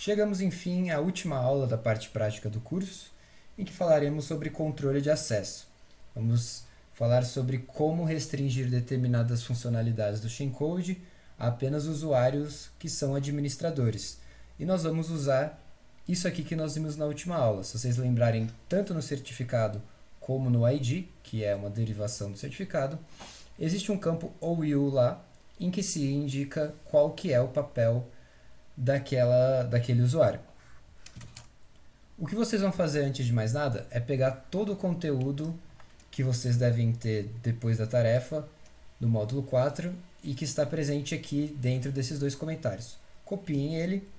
Chegamos, enfim, à última aula da parte prática do curso, em que falaremos sobre controle de acesso. Vamos falar sobre como restringir determinadas funcionalidades do Shellcode a apenas usuários que são administradores. E nós vamos usar isso aqui que nós vimos na última aula. Se vocês lembrarem, tanto no certificado como no ID, que é uma derivação do certificado, existe um campo OU lá, em que se indica qual que é o papel daquele usuário. O que vocês vão fazer antes de mais nada é pegar todo o conteúdo que vocês devem ter depois da tarefa do módulo 4 e que está presente aqui dentro desses dois comentários. Copiem ele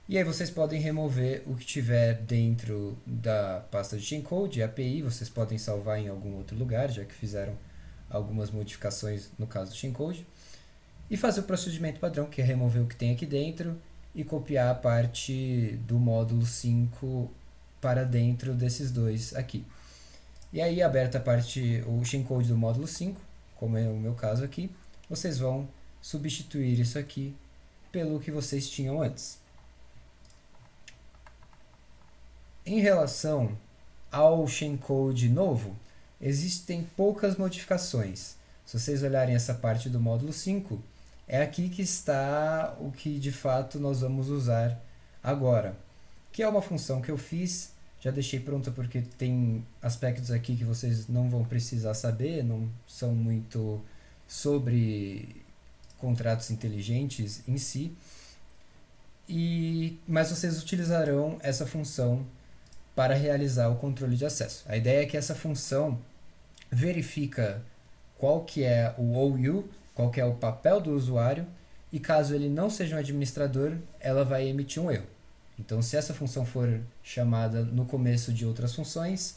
e aí vocês podem remover o que tiver dentro da pasta de Shellcode, API, vocês podem salvar em algum outro lugar, já que fizeram algumas modificações no caso do Shellcode, e fazer o procedimento padrão, que é remover o que tem aqui dentro e copiar a parte do módulo 5 para dentro desses dois aqui. E aí, aberta a parte, o Shellcode do módulo 5, como é o meu caso aqui, vocês vão substituir isso aqui pelo que vocês tinham antes. Em relação ao Shellcode novo, existem poucas modificações. Se vocês olharem essa parte do módulo 5, é aqui que está o que de fato nós vamos usar agora, que é uma função que eu fiz, já deixei pronta porque tem aspectos aqui que vocês não vão precisar saber, não são muito sobre contratos inteligentes em si, mas vocês utilizarão essa função para realizar o controle de acesso. A ideia é que essa função verifica qual que é o OU, qual que é o papel do usuário, e caso ele não seja um administrador, ela vai emitir um erro. Então, se essa função for chamada no começo de outras funções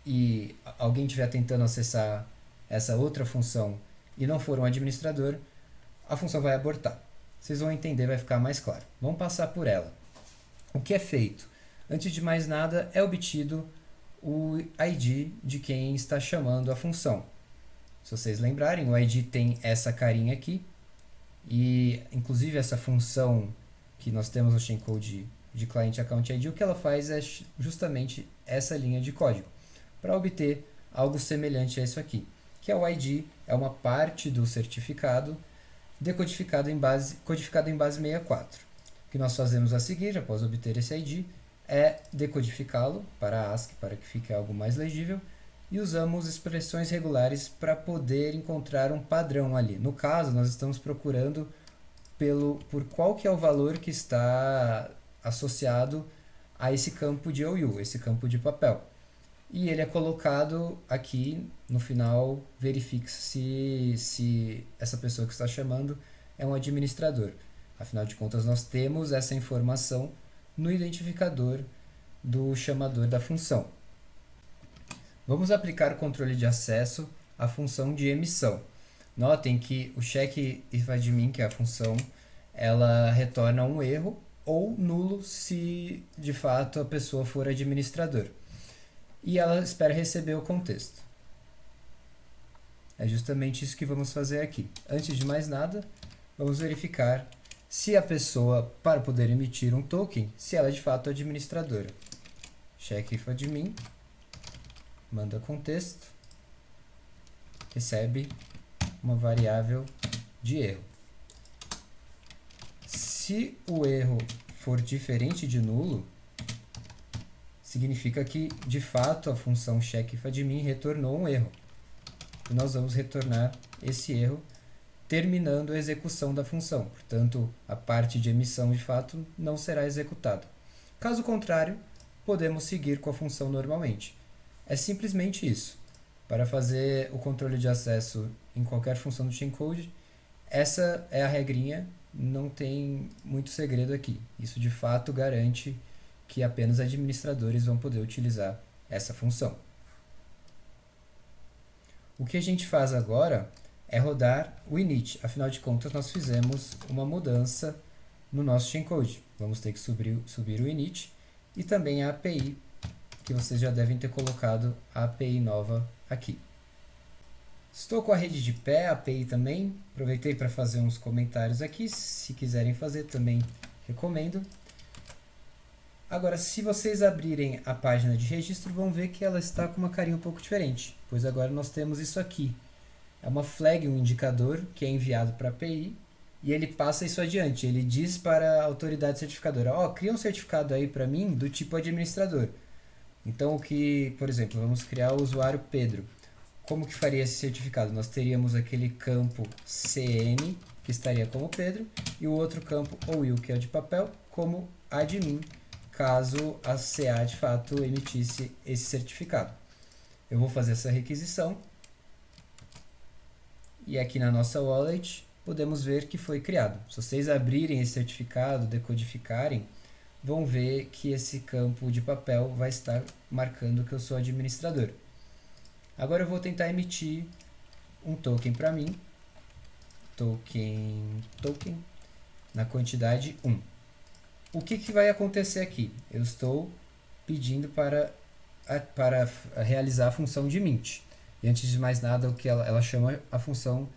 e alguém estiver tentando acessar essa outra função e não for um administrador, a função vai abortar. Vocês vão entender, vai ficar mais claro. Vamos passar por ela. O que é feito? Antes de mais nada, é obtido o ID de quem está chamando a função. Se vocês lembrarem, o ID tem essa carinha aqui, e inclusive essa função que nós temos no Shellcode de Client Account ID, o que ela faz é justamente essa linha de código, para obter algo semelhante a isso aqui, que é o ID, é uma parte do certificado decodificado codificado em base 64. O que nós fazemos a seguir, após obter esse ID, é decodificá-lo para ASCII, para que fique algo mais legível, e usamos expressões regulares para poder encontrar um padrão ali. No caso, nós estamos procurando por qual que é o valor que está associado a esse campo de OU, esse campo de papel. E ele é colocado aqui, no final, verifique se essa pessoa que está chamando é um administrador. Afinal de contas, nós temos essa informação no identificador do chamador da função. Vamos aplicar o controle de acesso à função de emissão. Notem que o checkIfAdmin, que é a função, ela retorna um erro ou nulo se de fato a pessoa for administrador. E ela espera receber o contexto. É justamente isso que vamos fazer aqui. Antes de mais nada, vamos verificar se a pessoa, para poder emitir um token, se ela é de fato administradora. checkIfAdmin, manda contexto, recebe uma variável de erro. Se o erro for diferente de nulo, significa que, de fato, a função checkIfAdmin retornou um erro. E nós vamos retornar esse erro terminando a execução da função. Portanto, a parte de emissão, de fato, não será executada. Caso contrário, podemos seguir com a função normalmente. É simplesmente isso. Para fazer o controle de acesso em qualquer função do Shellcode, essa é a regrinha, não tem muito segredo aqui. Isso, de fato, garante que apenas administradores vão poder utilizar essa função. O que a gente faz agora é rodar o init. Afinal de contas, nós fizemos uma mudança no nosso Shellcode. Vamos ter que subir o init e também a API, que vocês já devem ter colocado a API nova aqui. Estou com a rede de pé, a API também. Aproveitei para fazer uns comentários aqui. Se quiserem fazer, também recomendo. Agora, se vocês abrirem a página de registro, vão ver que ela está com uma carinha um pouco diferente, pois agora nós temos isso aqui. É uma flag, um indicador que é enviado para a API e ele passa isso adiante. Ele diz para a autoridade certificadora, cria um certificado aí para mim do tipo administrador. Então, por exemplo, vamos criar o usuário Pedro. Como que faria esse certificado? Nós teríamos aquele campo CN, que estaria como Pedro, e o outro campo OUIL, que é o de papel, como admin, caso a CA de fato emitisse esse certificado. Eu vou fazer essa requisição, e aqui na nossa wallet podemos ver que foi criado. Se vocês abrirem esse certificado, decodificarem, vão ver que esse campo de papel vai estar marcando que eu sou administrador. Agora eu vou tentar emitir um token para mim, token, na quantidade 1. O que vai acontecer aqui? Eu estou pedindo para realizar a função de mint. E antes de mais nada, o que ela chama a função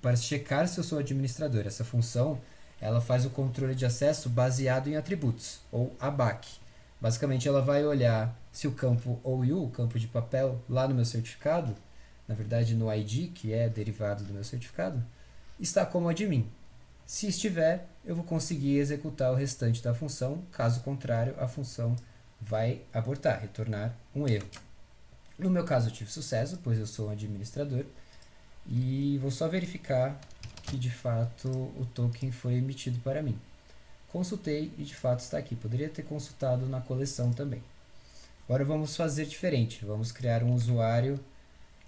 para checar se eu sou administrador. Essa função ela faz o controle de acesso baseado em atributos, ou ABAC. Basicamente, ela vai olhar se o campo OU, o campo de papel, lá no meu certificado, na verdade no ID, que é derivado do meu certificado, está como admin. Se estiver, eu vou conseguir executar o restante da função, caso contrário, a função vai abortar, retornar um erro. No meu caso, eu tive sucesso, pois eu sou um administrador, e vou só verificar que de fato o token foi emitido para mim. Consultei e de fato está aqui. Poderia ter consultado na coleção também. Agora vamos fazer diferente. Vamos criar um usuário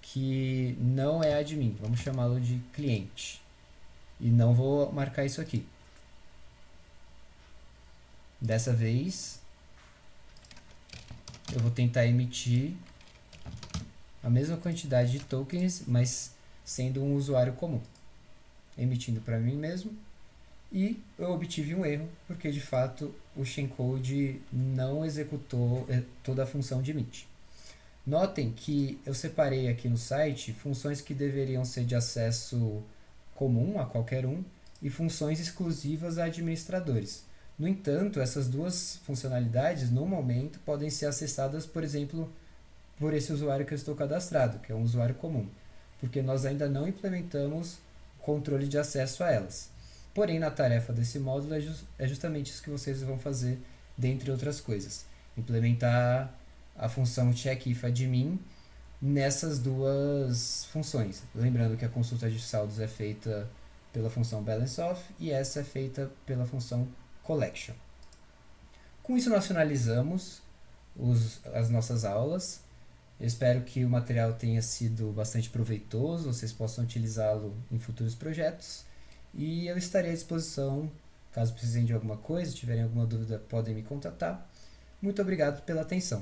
que não é admin. Vamos chamá-lo de cliente. E não vou marcar isso aqui. Dessa vez, eu vou tentar emitir a mesma quantidade de tokens, mas sendo um usuário comum. Emitindo para mim mesmo. E eu obtive um erro, porque de fato o shellcode não executou toda a função de emit. Notem que eu separei aqui no site funções que deveriam ser de acesso comum a qualquer um e funções exclusivas a administradores. No entanto, essas duas funcionalidades, no momento, podem ser acessadas, por exemplo, por esse usuário que eu estou cadastrado, que é um usuário comum, porque nós ainda não implementamos controle de acesso a elas. Porém, na tarefa desse módulo é justamente isso que vocês vão fazer, dentre outras coisas. Implementar a função checkIfAdmin nessas duas funções. Lembrando que a consulta de saldos é feita pela função balanceOf e essa é feita pela função collection. Com isso nós finalizamos as nossas aulas. Eu espero que o material tenha sido bastante proveitoso, vocês possam utilizá-lo em futuros projetos. E eu estarei à disposição, caso precisem de alguma coisa, tiverem alguma dúvida, podem me contatar. Muito obrigado pela atenção.